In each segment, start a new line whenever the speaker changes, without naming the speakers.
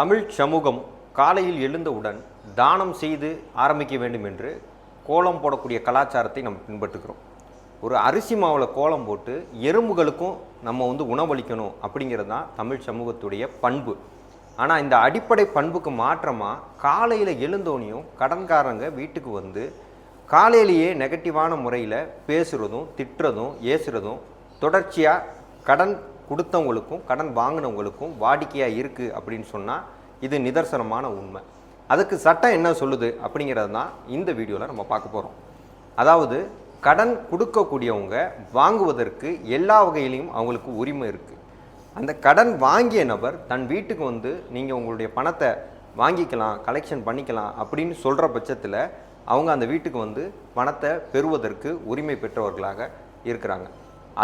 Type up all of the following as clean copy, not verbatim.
தமிழ் சமூகம் காலையில் எழுந்தவுடன் தானம் செய்து ஆரம்பிக்க வேண்டும் என்று கோலம் போடக்கூடிய கலாச்சாரத்தை நம்ம பின்பற்றுகிறோம். ஒரு அரிசி மாவில் கோலம் போட்டு எறும்புகளுக்கும் நம்ம உணவளிக்கணும் அப்படிங்கிறது தான் தமிழ் சமூகத்துடைய பண்பு. ஆனால் இந்த அடிப்படை பண்புக்கு மாற்றமாக காலையில் எழுந்தோனையும் கடன்காரங்க வீட்டுக்கு வந்து காலையிலேயே நெகட்டிவான முறையில் பேசுகிறதும் திட்டுறதும் ஏசுகிறதும் தொடர்ச்சியாக கடன் கொடுத்தவங்களுக்கும் கடன் வாங்கினவங்களுக்கும் வாடிக்கையாக இருக்குது அப்படின்னு சொன்னால் இது நிதர்சனமான உண்மை. அதுக்கு சட்டம் என்ன சொல்லுது அப்படிங்கிறது தான் இந்த வீடியோவில் நம்ம பார்க்க போகிறோம். அதாவது கடன் கொடுக்கக்கூடியவங்க வாங்குவதற்கு எல்லா வகையிலையும் அவங்களுக்கு உரிமை இருக்குது. அந்த கடன் வாங்கிய நபர் தன் வீட்டுக்கு வந்து நீங்கள் உங்களுடைய பணத்தை வாங்கிக்கலாம், கலெக்ஷன் பண்ணிக்கலாம் அப்படின்னு சொல்கிற பட்சத்தில் அவங்க அந்த வீட்டுக்கு வந்து பணத்தை பெறுவதற்கு உரிமை பெற்றவர்களாக இருக்கிறாங்க.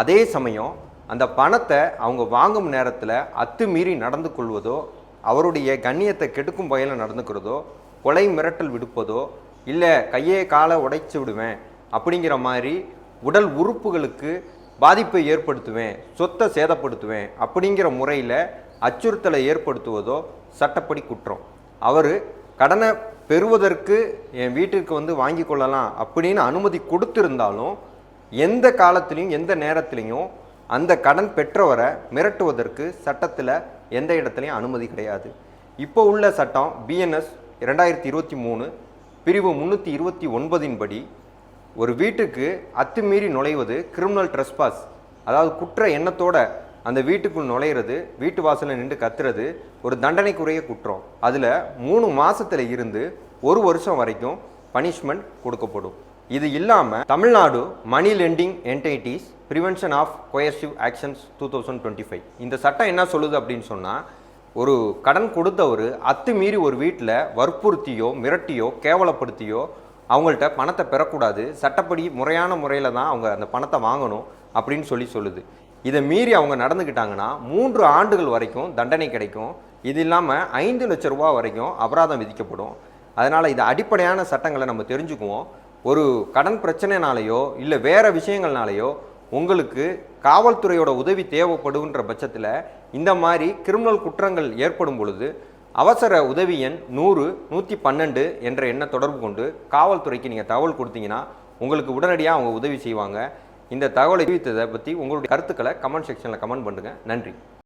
அதே சமயம் அந்த பணத்தை அவங்க வாங்கும் நேரத்தில் அத்துமீறி நடந்து கொள்வதோ, அவருடைய கண்ணியத்தை கெடுக்கும் வகையில் நடந்துக்கிறதோ, கொலை மிரட்டல் விடுப்பதோ, இல்லை கையே காலை உடைச்சி விடுவேன் அப்படிங்கிற மாதிரி உடல் உறுப்புகளுக்கு பாதிப்பை ஏற்படுத்துவேன், சொத்தை சேதப்படுத்துவேன் அப்படிங்கிற முறையில் அச்சுறுத்தலை ஏற்படுத்துவதோ சட்டப்படி குற்றம். அவர் கடனை பெறுவதற்கு என் வீட்டிற்கு வந்து வாங்கி கொள்ளலாம் அப்படின்னு அனுமதி கொடுத்திருந்தாலும் எந்த காலத்திலையும் எந்த நேரத்திலையும் அந்த கடன் பெற்றவரை மிரட்டுவதற்கு சட்டத்தில் எந்த இடத்துலையும் அனுமதி கிடையாது. இப்போ உள்ள சட்டம் BNS 2023 பிரிவு 329 படி ஒரு வீட்டுக்கு அத்துமீறி நுழைவது கிரிமினல் ட்ரெஸ்பாஸ், அதாவது குற்ற எண்ணத்தோட அந்த வீட்டுக்குள் நுழையிறது, வீட்டு வாசலில் நின்று கத்துறது ஒரு தண்டனைக்குரிய குற்றம். அதில் 3 மாதத்தில் இருந்து 1 வருஷம் வரைக்கும் பனிஷ்மெண்ட் கொடுக்கப்படும். இது இல்லாமல் Tamil Nadu money lending entities prevention of coercive actions 2025 இந்த சட்டம் என்ன சொல்லுது அப்படின்னு சொன்னால், ஒரு கடன் கொடுத்தவர் அத்துமீறி ஒரு வீட்டில் வற்புறுத்தியோ மிரட்டியோ கேவலப்படுத்தியோ அவங்கள்ட்ட பணத்தை பெறக்கூடாது, சட்டப்படி முறையான முறையில் தான் அவங்க அந்த பணத்தை வாங்கணும் அப்படின்னு சொல்லுது. இதை மீறி அவங்க நடந்துக்கிட்டாங்கன்னா 3 ஆண்டுகள் வரைக்கும் தண்டனை கிடைக்கும். இது இல்லாமல் 5 லட்ச ரூபா வரைக்கும் அபராதம் விதிக்கப்படும். அதனால் இது அடிப்படையான சட்டங்களை நம்ம தெரிஞ்சுக்குவோம். ஒரு கடன் பிரச்சனைனாலேயோ இல்லை வேறு விஷயங்கள்னாலேயோ உங்களுக்கு காவல்துறையோட உதவி தேவைப்படுன்ற பட்சத்தில் இந்த மாதிரி கிரிமினல் குற்றங்கள் ஏற்படும் பொழுது அவசர உதவி எண் 100-112 என்ற எண்ணை தொடர்பு கொண்டு காவல்துறைக்கு நீங்கள் தகவல் கொடுத்தீங்கன்னா உங்களுக்கு உடனடியாக அவங்க உதவி செய்வாங்க. இந்த தகவலை தெரிவித்ததை பற்றி உங்களுடைய கருத்துக்களை கமெண்ட் செக்ஷனில் கமெண்ட் பண்ணுங்கள். நன்றி.